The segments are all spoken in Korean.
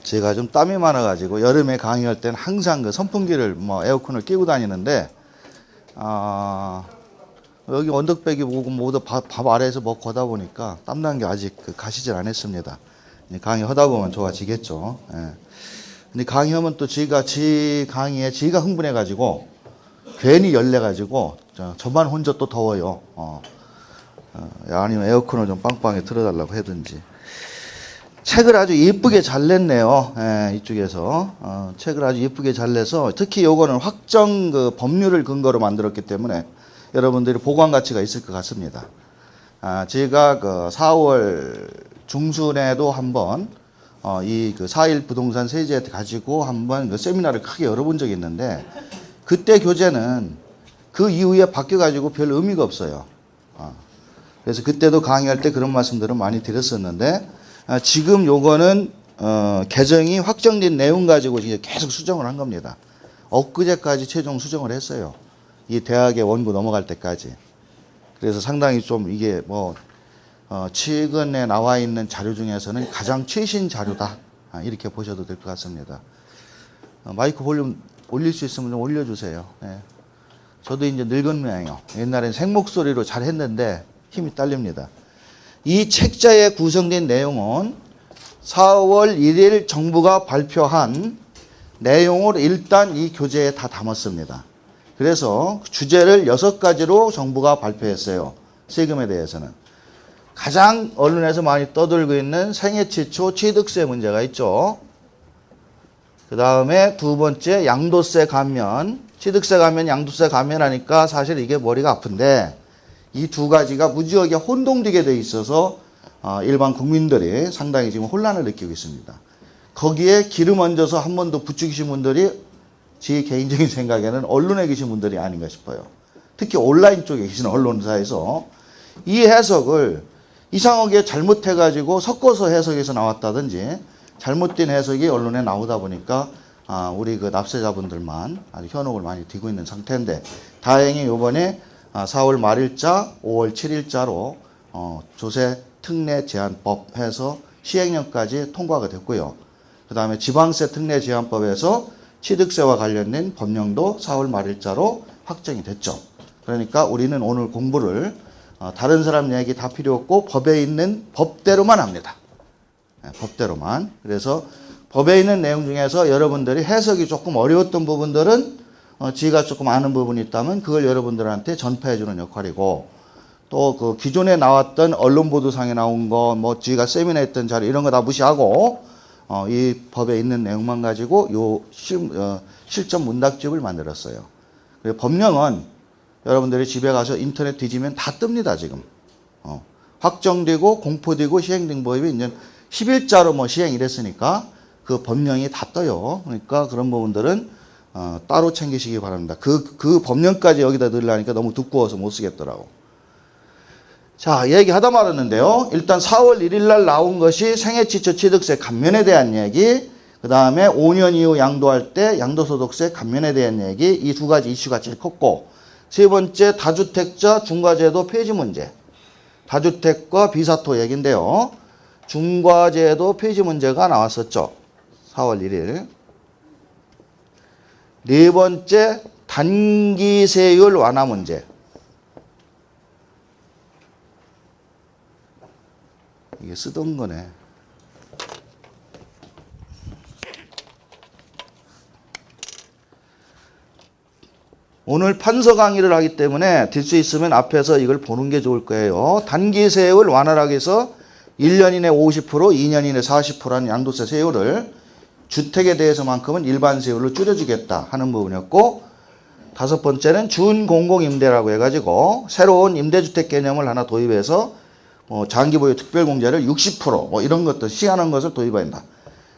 제가 좀 땀이 많아가지고 여름에 강의할 때는 항상 그 선풍기를 뭐 에어컨을 끼고 다니는데, 여기 언덕배기 보고 모두 밥 아래에서 뭐 거다 보니까 땀난 게 아직 가시질 않았습니다. 강의 하다 보면 좋아지겠죠. 예. 근데 강의하면 또 지 강의에 지가 흥분해가지고 괜히 열내가지고 저만 혼자 또 더워요. 아니면 에어컨을 좀 빵빵히 틀어달라고 하든지. 책을 아주 예쁘게 잘 냈네요. 예, 이쪽에서 책을 아주 예쁘게 잘 내서 특히 요거는 확정 그 법률을 근거로 만들었기 때문에 여러분들이 보관 가치가 있을 것 같습니다. 제가 그 4월 중순에도 한번 이 그 4.1 부동산 세제 가지고 한번 그 세미나를 크게 열어본 적이 있는데 그때 교재는 그 이후에 바뀌어가지고 별 의미가 없어요. 그래서 그때도 강의할 때 그런 말씀들을 많이 드렸었는데 지금 요거는 개정이 확정된 내용 가지고 이제 계속 수정을 한 겁니다. 엊그제까지 최종 수정을 했어요. 이 대학의 원고 넘어갈 때까지. 그래서 상당히 좀 이게 뭐 최근에 나와 있는 자료 중에서는 가장 최신 자료다. 이렇게 보셔도 될 것 같습니다. 마이크 볼륨 올릴 수 있으면 좀 올려주세요. 네. 저도 이제 늙은 모양이요. 옛날엔 생목소리로 잘 했는데 힘이 딸립니다. 이 책자에 구성된 내용은 4월 1일 정부가 발표한 내용을 일단 이 교재에 다 담았습니다. 그래서 주제를 6가지로 정부가 발표했어요. 세금에 대해서는. 가장 언론에서 많이 떠들고 있는 생애취초 취득세 문제가 있죠. 그 다음에 두 번째 양도세 감면. 취득세 감면, 양도세 감면하니까 사실 이게 머리가 아픈데 이 두 가지가 무지하게 혼동되게 돼 있어서 일반 국민들이 상당히 지금 혼란을 느끼고 있습니다. 거기에 기름 얹어서 한 번 더 부추기신 분들이 제 개인적인 생각에는 언론에 계신 분들이 아닌가 싶어요. 특히 온라인 쪽에 계신 언론사에서 이 해석을 이상하게 잘못해가지고 섞어서 해석해서 나왔다든지 잘못된 해석이 언론에 나오다 보니까 우리 그 납세자분들만 아주 현혹을 많이 띠고 있는 상태인데 다행히 이번에 4월 말일자, 5월 7일자로 조세 특례 제한법 해서 시행령까지 통과가 됐고요. 그 다음에 지방세 특례 제한법에서 취득세와 관련된 법령도 4월 말일자로 확정이 됐죠. 그러니까 우리는 오늘 공부를 다른 사람 얘기 다 필요 없고 법에 있는 법대로만 합니다. 법대로만. 그래서 법에 있는 내용 중에서 여러분들이 해석이 조금 어려웠던 부분들은 지가 조금 아는 부분이 있다면 그걸 여러분들한테 전파해주는 역할이고 또 그 기존에 나왔던 언론 보도상에 나온 거 뭐 지가 세미나 했던 자료 이런 거 다 무시하고 이 법에 있는 내용만 가지고 요 실전 문답집을 만들었어요. 그리고 법령은 여러분들이 집에 가서 인터넷 뒤지면 다 뜹니다, 지금. 확정되고 공포되고 시행된 법이 이제 10일자로 뭐 시행이 됐으니까 그 법령이 다 떠요. 그러니까 그런 부분들은 따로 챙기시기 바랍니다. 그 법령까지 여기다 넣으려니까 너무 두꺼워서 못 쓰겠더라고. 자, 얘기하다 말았는데요. 일단 4월 1일 날 나온 것이 생애취초 취득세 감면에 대한 얘기, 그 다음에 5년 이후 양도할 때 양도소득세 감면에 대한 얘기, 이 두 가지 이슈가 제일 컸고, 세 번째 다주택자 중과제도 폐지 문제. 다주택과 비사토 얘기인데요. 중과제도 폐지 문제가 나왔었죠. 4월 1일. 네 번째 단기세율 완화 문제. 이게 쓰던 거네. 오늘 판서 강의를 하기 때문에 될 수 있으면 앞에서 이걸 보는 게 좋을 거예요. 단기세율 완화를 하기 위해서 1년 이내 50%, 2년 이내 40%라는 양도세 세율을 주택에 대해서만큼은 일반 세율로 줄여주겠다 하는 부분이었고, 다섯 번째는 준공공임대라고 해가지고 새로운 임대주택 개념을 하나 도입해서 장기보유 특별공제를 60% 뭐 이런 것들 시행하는 것을 도입한다.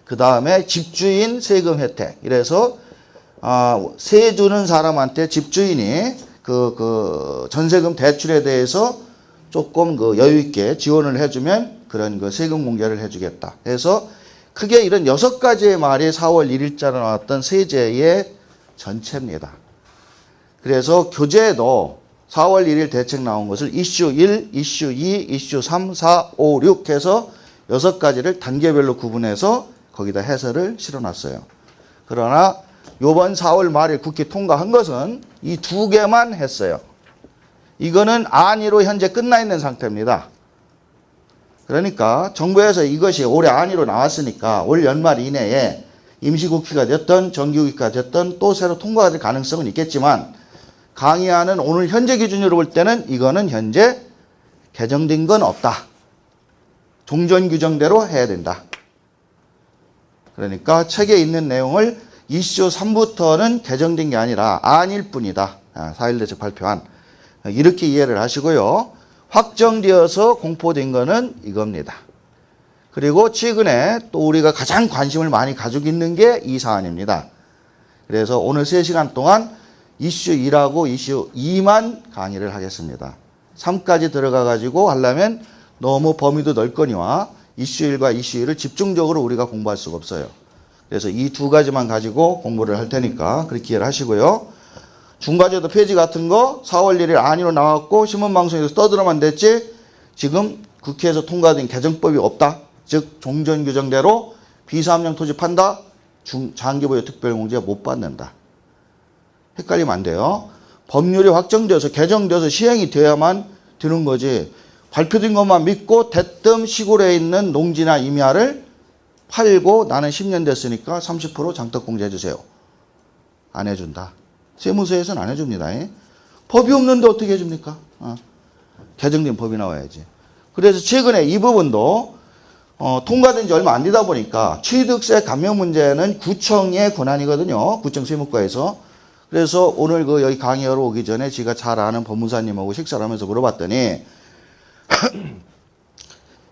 그 다음에 집주인 세금 혜택. 이래서 세 주는 사람한테 집주인이 그 전세금 대출에 대해서 조금 그 여유 있게 지원을 해주면 그런 그 세금 공제를 해주겠다. 해서 크게 이런 6가지의 말이 4월 1일자로 나왔던 세제의 전체입니다. 그래서 교재에도 4월 1일 대책 나온 것을 이슈 1, 이슈 2, 이슈 3, 4, 5, 6 해서 6가지를 단계별로 구분해서 거기다 해설을 실어놨어요. 그러나 요번 4월 말에 국회 통과한 것은 이 두 개만 했어요. 이거는 안의로 현재 끝나 있는 상태입니다. 그러니까 정부에서 이것이 올해 안의로 나왔으니까 올 연말 이내에 임시국회가 됐든 정기국회가 됐든 또 새로 통과가 될 가능성은 있겠지만 강의안은 오늘 현재 기준으로 볼 때는 이거는 현재 개정된 건 없다. 종전 규정대로 해야 된다. 그러니까 책에 있는 내용을 이슈 3부터는 개정된 게 아니라 안일 뿐이다. 4.1 대책 발표안. 이렇게 이해를 하시고요. 확정되어서 공포된 거는 이겁니다. 그리고 최근에 또 우리가 가장 관심을 많이 가지고 있는 게 이 사안입니다. 그래서 오늘 3시간 동안 이슈 1하고 이슈 2만 강의를 하겠습니다. 3까지 들어가 가지고 하려면 너무 범위도 넓거니와 이슈 1과 이슈 2를 집중적으로 우리가 공부할 수가 없어요. 그래서 이 두 가지만 가지고 공부를 할 테니까 그렇게 이해를 하시고요. 중과제도 폐지 같은 거 4월 1일 안의로 나왔고 신문방송에서 떠들어만 됐지 지금 국회에서 통과된 개정법이 없다. 즉 종전 규정대로 비사업령 토지판다. 장기보유 특별공제 못 받는다. 헷갈리면 안 돼요. 법률이 확정되어서 개정되어서 시행이 돼야만 되는 거지. 발표된 것만 믿고 대뜸 시골에 있는 농지나 임야를 팔고 나는 10년 됐으니까 30% 장떡공제 해주세요. 안 해준다. 세무서에서는 안 해줍니다. 법이 없는데 어떻게 해줍니까? 개정된 법이 나와야지. 그래서 최근에 이 부분도 통과된 지 얼마 안 되다 보니까 취득세 감면 문제는 구청의 권한이거든요. 구청 세무과에서. 그래서 오늘 여기 강의하러 오기 전에 제가 잘 아는 법무사님하고 식사를 하면서 물어봤더니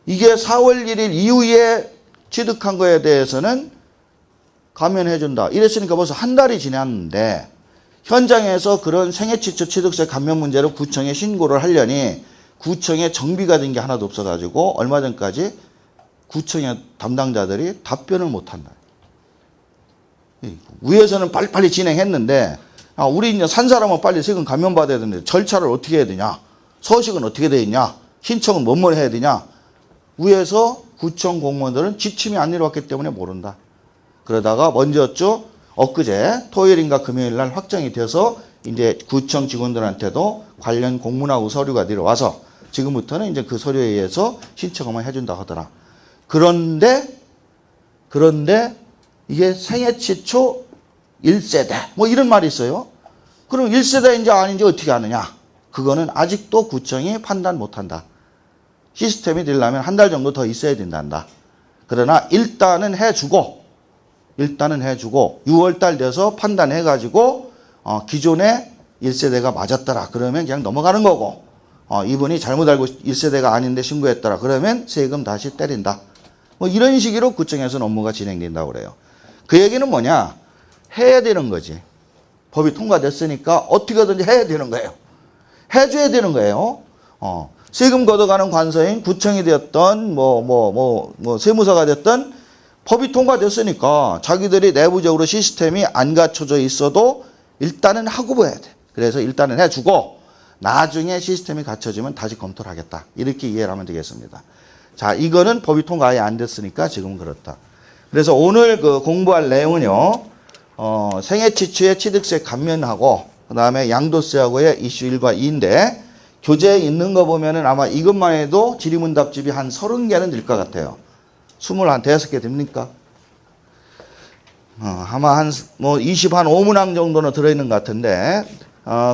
이게 4월 1일 이후에 취득한 거에 대해서는 감면해준다. 이랬으니까 벌써 한 달이 지났는데 현장에서 그런 생애취초 취득세 감면 문제를 구청에 신고를 하려니 구청에 정비가 된 게 하나도 없어가지고 얼마 전까지 구청의 담당자들이 답변을 못한다. 위에서는 빨리빨리 진행했는데 우리 이제 산 사람은 빨리 세금 감면 받아야 되는데 절차를 어떻게 해야 되냐? 서식은 어떻게 되어 있냐? 신청은 뭐뭐 해야 되냐? 위에서 구청 공무원들은 지침이 안 내려왔기 때문에 모른다. 그러다가 먼저였죠. 엊그제 토요일인가 금요일 날 확정이 돼서 이제 구청 직원들한테도 관련 공문하고 서류가 내려와서 지금부터는 이제 그 서류에 의해서 신청만 해준다 하더라. 그런데 이게 생애취초 1세대 뭐 이런 말이 있어요. 그럼 1세대인지 아닌지 어떻게 아느냐? 그거는 아직도 구청이 판단 못한다. 시스템이 되려면 한 달 정도 더 있어야 된단다. 그러나 일단은 해주고 6월 달 돼서 판단해가지고 기존에 1세대가 맞았더라. 그러면 그냥 넘어가는 거고 이분이 잘못 알고 1세대가 아닌데 신고했더라. 그러면 세금 다시 때린다. 뭐 이런 식으로 구청에서는 업무가 진행된다고 그래요. 그 얘기는 뭐냐? 해야 되는 거지. 법이 통과됐으니까 어떻게든지 해야 되는 거예요. 해줘야 되는 거예요. 세금 걷어가는 관서인 구청이 되었던 세무서가 됐던 법이 통과됐으니까 자기들이 내부적으로 시스템이 안 갖춰져 있어도 일단은 하고 봐야 돼. 그래서 일단은 해주고 나중에 시스템이 갖춰지면 다시 검토를 하겠다. 이렇게 이해를 하면 되겠습니다. 자, 이거는 법이 통과 아예 안 됐으니까 지금은 그렇다. 그래서 오늘 공부할 내용은요. 생애취초의 취득세 감면하고 그다음에 양도세하고의 이슈 1과 2인데 교재에 있는 거 보면은 아마 이것만 해도 질의문답집이 한 30개는 될 것 같아요. 25개 됩니까? 아마 한 25문항 정도는 들어있는 것 같은데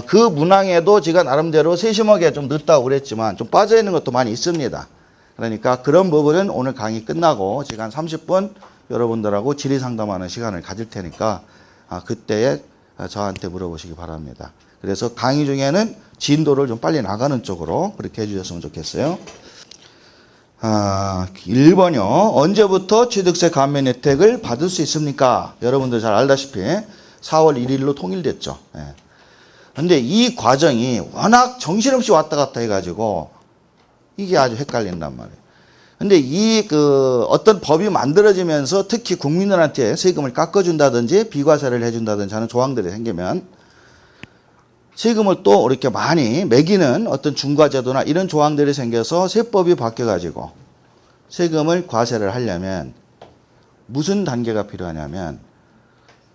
그 문항에도 제가 나름대로 세심하게 좀 넣었다고 그랬지만 좀 빠져있는 것도 많이 있습니다. 그러니까 그런 부분은 오늘 강의 끝나고 제가 한 30분 여러분들하고 질의 상담하는 시간을 가질 테니까 그때에 저한테 물어보시기 바랍니다. 그래서 강의 중에는 진도를 좀 빨리 나가는 쪽으로 그렇게 해주셨으면 좋겠어요. 1번이요. 언제부터 취득세 감면 혜택을 받을 수 있습니까? 여러분들 잘 알다시피 4월 1일로 통일됐죠. 근데 이 과정이 워낙 정신없이 왔다 갔다 해가지고 이게 아주 헷갈린단 말이에요. 근데 어떤 법이 만들어지면서 특히 국민들한테 세금을 깎아준다든지 비과세를 해준다든지 하는 조항들이 생기면 세금을 또 이렇게 많이 매기는 어떤 중과제도나 이런 조항들이 생겨서 세법이 바뀌어가지고 세금을 과세를 하려면 무슨 단계가 필요하냐면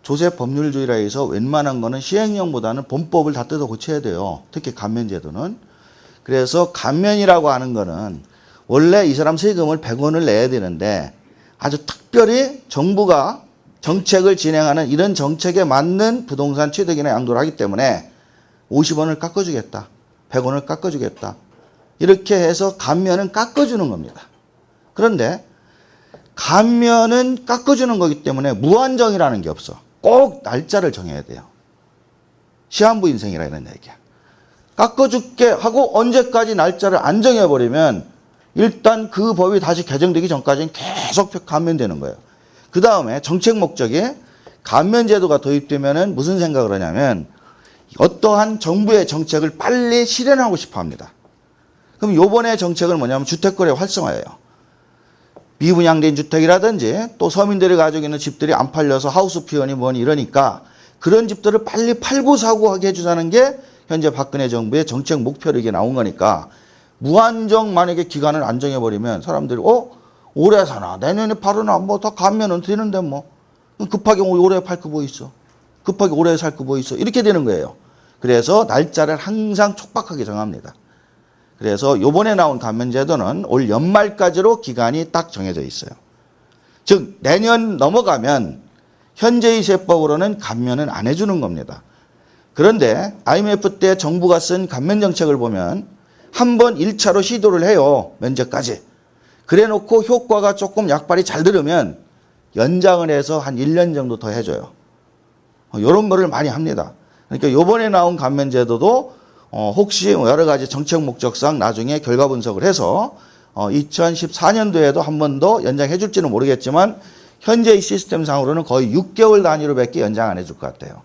조세 법률주의라 해서 웬만한 거는 시행령보다는 본법을 다 뜯어 고쳐야 돼요. 특히 감면제도는. 그래서 감면이라고 하는 거는 원래 이 사람 세금을 100원을 내야 되는데 아주 특별히 정부가 정책을 진행하는 이런 정책에 맞는 부동산 취득이나 양도를 하기 때문에 50원을 깎아주겠다. 100원을 깎아주겠다. 이렇게 해서 감면은 깎아주는 겁니다. 그런데 감면은 깎아주는 거기 때문에 무한정이라는 게 없어. 꼭 날짜를 정해야 돼요. 시한부 인생이라 이런 얘기야. 깎아줄게 하고 언제까지 날짜를 안 정해버리면 일단 그 법이 다시 개정되기 전까지는 계속 감면되는 거예요. 그 다음에 정책 목적이 감면제도가 도입되면은 무슨 생각을 하냐면 어떠한 정부의 정책을 빨리 실현하고 싶어 합니다. 그럼 요번에 정책은 뭐냐면 주택거래 활성화예요. 미분양된 주택이라든지 또 서민들이 가지고 있는 집들이 안 팔려서 하우스 피언이 뭐니 이러니까 그런 집들을 빨리 팔고 사고 하게 해주자는 게 현재 박근혜 정부의 정책 목표로 이게 나온 거니까 무한정 만약에 기간을 안 정해버리면 사람들이 올해 사나 내년에 팔으나 뭐 다 감면은 되는데 뭐 급하게 올해 팔 거 뭐 있어. 급하게 올해 살 거 뭐 있어. 이렇게 되는 거예요. 그래서 날짜를 항상 촉박하게 정합니다. 그래서 요번에 나온 감면제도는 올 연말까지로 기간이 딱 정해져 있어요. 즉 내년 넘어가면 현재의 세법으로는 감면은 안 해주는 겁니다. 그런데 IMF 때 정부가 쓴 감면 정책을 보면 한번 1차로 시도를 해요. 면제까지. 그래 놓고 효과가 조금 약발이 잘 들으면 연장을 해서 한 1년 정도 더 해줘요. 이런 거를 많이 합니다. 그러니까 요번에 나온 감면제도도 혹시 여러 가지 정책 목적상 나중에 결과 분석을 해서 2014년도에도 한 번 더 연장해 줄지는 모르겠지만 현재의 시스템상으로는 거의 6개월 단위로밖에 연장 안 해줄 것 같아요.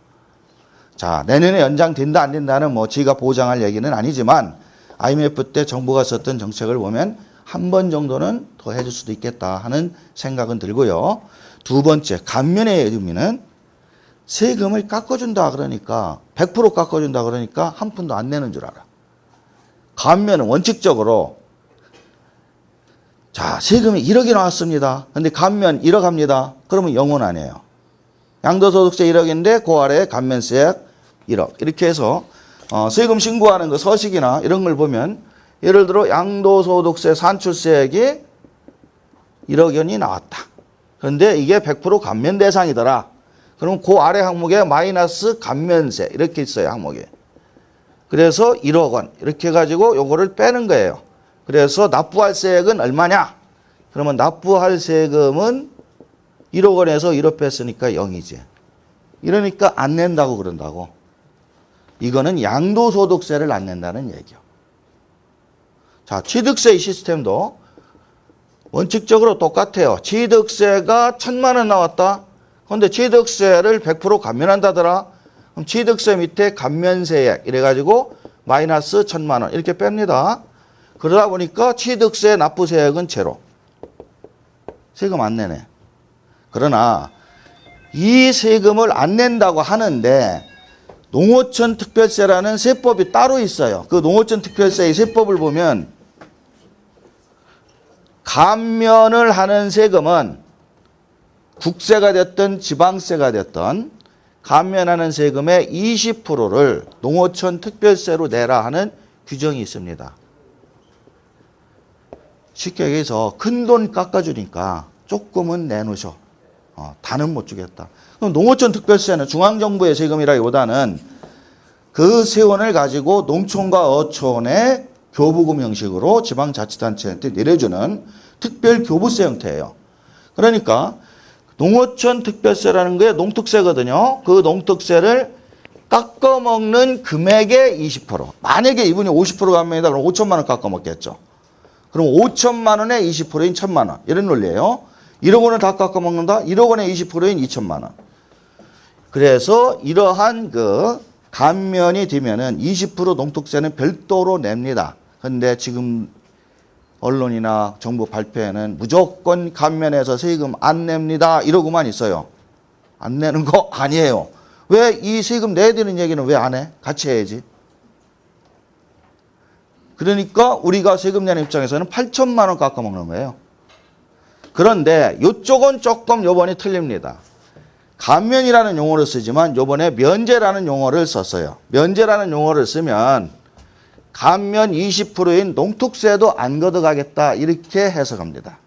자, 내년에 연장된다 안 된다는 뭐 지가 보장할 얘기는 아니지만 IMF 때 정부가 썼던 정책을 보면 한 번 정도는 더 해줄 수도 있겠다 하는 생각은 들고요. 두 번째, 감면의 의미는 세금을 깎아준다 그러니까 100% 깎아준다 그러니까 한 푼도 안 내는 줄 알아. 감면은 원칙적으로 자 세금이 1억이 나왔습니다. 근데 감면 1억 합니다. 그러면 영원 아니에요. 양도소득세 1억인데 그 아래에 감면세액 1억 이렇게 해서 세금 신고하는 그 서식이나 이런 걸 보면 예를 들어 양도소득세 산출세액이 1억 원이 나왔다. 그런데 이게 100% 감면 대상이더라. 그럼 그 아래 항목에 마이너스 감면세 이렇게 있어요. 항목이. 그래서 1억 원 이렇게 해가지고 요거를 빼는 거예요. 그래서 납부할 세액은 얼마냐? 그러면 납부할 세금은 1억 원에서 1억 뺐으니까 0이지. 이러니까 안 낸다고 그런다고. 이거는 양도소득세를 안 낸다는 얘기요. 자, 취득세 시스템도 원칙적으로 똑같아요. 취득세가 1,000만 원 나왔다. 그런데 취득세를 100% 감면한다더라. 그럼 취득세 밑에 감면세액 이래가지고 마이너스 1,000만 원 이렇게 뺍니다. 그러다 보니까 취득세 납부세액은 제로. 세금 안 내네. 그러나 이 세금을 안 낸다고 하는데 농어촌 특별세라는 세법이 따로 있어요. 그 농어촌 특별세의 세법을 보면 감면을 하는 세금은 국세가 됐든 지방세가 됐든 감면하는 세금의 20%를 농어촌 특별세로 내라 하는 규정이 있습니다. 쉽게 얘기해서 큰 돈 깎아주니까 조금은 내놓으셔. 다는 못 주겠다. 그럼 농어촌 특별세는 중앙정부의 세금이라기보다는 그 세원을 가지고 농촌과 어촌의 교부금 형식으로 지방자치단체한테 내려주는 특별교부세 형태예요. 그러니까 농어촌 특별세라는 게 농특세거든요. 그 농특세를 깎아먹는 금액의 20%. 만약에 이분이 50% 감면이다 그럼 5천만 원 깎아먹겠죠. 그럼 5천만 원의 20%인 1천만 원. 이런 논리예요. 1억 원을 다 깎아먹는다? 1억 원의 20%인 2천만 원. 그래서 이러한 그 감면이 되면은 20% 농특세는 별도로 냅니다. 근데 지금 언론이나 정부 발표에는 무조건 감면해서 세금 안 냅니다. 이러고만 있어요. 안 내는 거 아니에요. 왜 이 세금 내야 되는 얘기는 왜 안 해? 같이 해야지. 그러니까 우리가 세금 내는 입장에서는 8천만 원 깎아먹는 거예요. 그런데 이쪽은 조금 요번에 틀립니다. 감면이라는 용어를 쓰지만 요번에 면제라는 용어를 썼어요. 면제라는 용어를 쓰면 감면 20%인 농특세도 안 걷어가겠다 이렇게 해석합니다.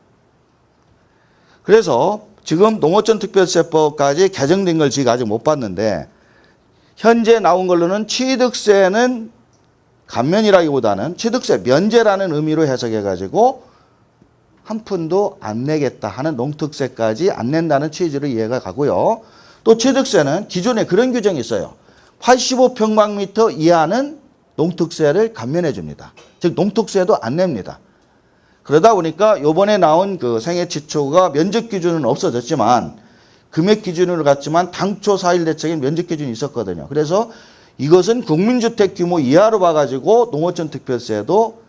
그래서 지금 농어촌 특별세법까지 개정된 걸 제가 아직 못 봤는데 현재 나온 걸로는 취득세는 감면이라기보다는 취득세 면제라는 의미로 해석해가지고 한 푼도 안 내겠다 하는 농특세까지 안 낸다는 취지로 이해가 가고요. 또 취득세는 기존에 그런 규정이 있어요. 85평방미터 이하는 농특세를 감면해 줍니다. 즉 농특세도 안 냅니다. 그러다 보니까 요번에 나온 그 생애지초가 면적 기준은 없어졌지만 금액 기준으로 갔지만 당초 4.1 대책에 면적 기준이 있었거든요. 그래서 이것은 국민주택 규모 이하로 봐가지고 농어촌 특별세도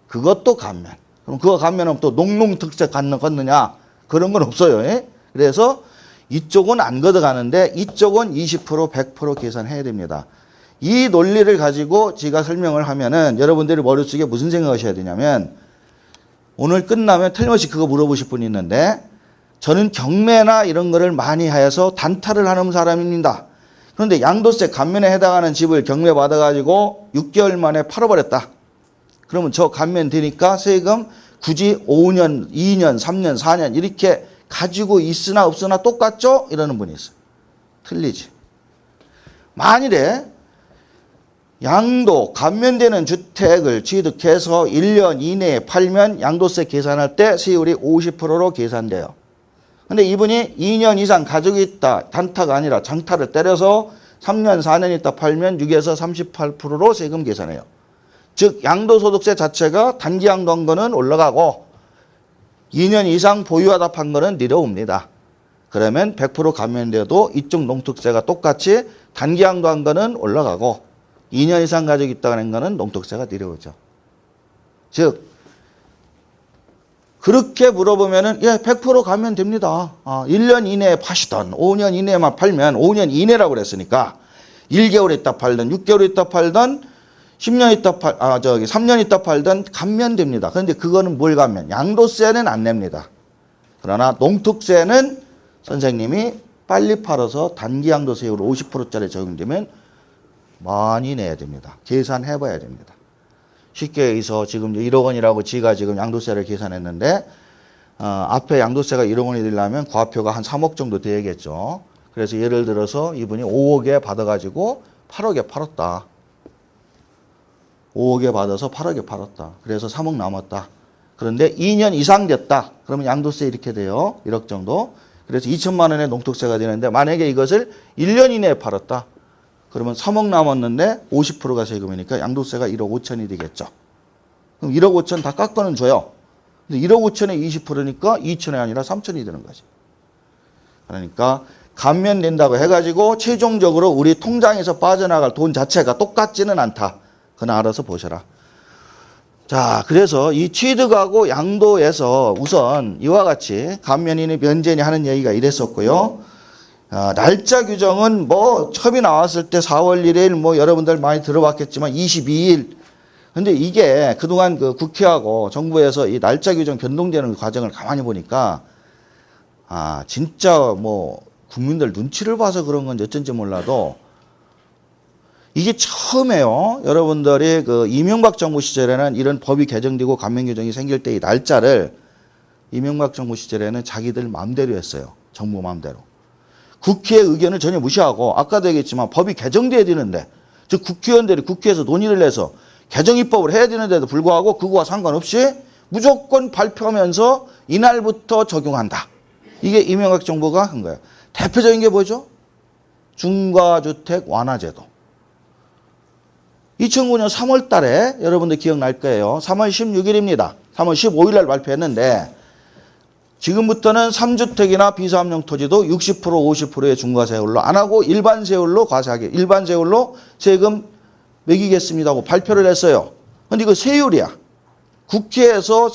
그것도 감면. 그럼 그거 감면하면 또 농농특세 걷느냐? 그런 건 없어요. 예? 그래서 이쪽은 안 걷어가는데 이쪽은 20% 100% 계산해야 됩니다. 이 논리를 가지고 제가 설명을 하면은 여러분들이 머릿속에 무슨 생각하셔야 되냐면 오늘 끝나면 틀림없이 그거 물어보실 분이 있는데 저는 경매나 이런 거를 많이 해서 단타를 하는 사람입니다. 그런데 양도세 감면에 해당하는 집을 경매 받아가지고 6개월 만에 팔아버렸다. 그러면 저 감면 되니까 세금 굳이 5년, 2년, 3년, 4년 이렇게 가지고 있으나 없으나 똑같죠? 이러는 분이 있어요. 틀리지. 만일에 양도, 감면되는 주택을 취득해서 1년 이내에 팔면 양도세 계산할 때 세율이 50%로 계산돼요. 근데 이분이 2년 이상 가지고 있다. 단타가 아니라 장타를 때려서 3년, 4년 있다 팔면 6에서 38%로 세금 계산해요. 즉 양도소득세 자체가 단기 양도한 거는 올라가고 2년 이상 보유하다 판 거는 내려옵니다. 그러면 100% 감면돼도 이쪽 농특세가 똑같이 단기 양도한 거는 올라가고 2년 이상 가지고 있다는 거는 농특세가 내려오죠. 즉 그렇게 물어보면은 예, 100% 가면 됩니다. 1년 이내에 파시던 5년 이내에만 팔면 5년 이내라고 그랬으니까 1개월 있다 팔던 6개월 있다 팔던 10년 있다 3년 있다 팔던 감면됩니다. 그런데 그거는 뭘 감면? 양도세는 안 냅니다. 그러나 농특세는 선생님이 빨리 팔아서 단기 양도세율 50%짜리 적용되면 많이 내야 됩니다. 계산해 봐야 됩니다. 쉽게 해서 지금 1억 원이라고 지가 지금 양도세를 계산했는데 앞에 양도세가 1억 원이 되려면 과표가 한 3억 정도 돼야겠죠. 그래서 예를 들어서 이분이 5억에 받아가지고 8억에 팔았다. 5억에 받아서 8억에 팔았다. 그래서 3억 남았다. 그런데 2년 이상 됐다. 그러면 양도세 이렇게 돼요. 1억 정도. 그래서 2천만 원의 농특세가 되는데 만약에 이것을 1년 이내에 팔았다. 그러면 3억 남았는데 50%가 세금이니까 양도세가 1억 5천이 되겠죠. 그럼 1억 5천 다 깎아는 줘요. 근데 1억 5천에 20%니까 2천이 아니라 3천이 되는 거지. 그러니까 감면된다고 해가지고 최종적으로 우리 통장에서 빠져나갈 돈 자체가 똑같지는 않다. 그건 알아서 보셔라. 자, 그래서 이 취득하고 양도에서 우선 이와 같이 감면이니 면제니 하는 얘기가 이랬었고요. 날짜 규정은 뭐 처음이 나왔을 때 4월 1일 뭐 여러분들 많이 들어봤겠지만 22일. 근데 이게 그동안 그 국회하고 정부에서 이 날짜 규정 변동되는 과정을 가만히 보니까 진짜 뭐 국민들 눈치를 봐서 그런 건지 어쩐지 몰라도 이게 처음에요. 여러분들이 그 이명박 정부 시절에는 이런 법이 개정되고 감면 규정이 생길 때 이 날짜를 이명박 정부 시절에는 자기들 마음대로 했어요. 정부 마음대로. 국회의 의견을 전혀 무시하고 아까도 얘기했지만 법이 개정돼야 되는데 즉 국회의원들이 국회에서 논의를 해서 개정 입법을 해야 되는데도 불구하고 그거와 상관없이 무조건 발표하면서 이날부터 적용한다. 이게 이명박 정부가 한 거예요. 대표적인 게 뭐죠? 중과주택 완화제도. 2009년 3월 달에 여러분들 기억날 거예요. 3월 16일입니다. 3월 15일 날 발표했는데 지금부터는 3주택이나 비사업용 토지도 60% 50%의 중과세율로 안 하고 일반 세율로 과세하게 일반 세율로 세금 매기겠습니다 하고 발표를 했어요. 근데 이거 세율이야. 국회에서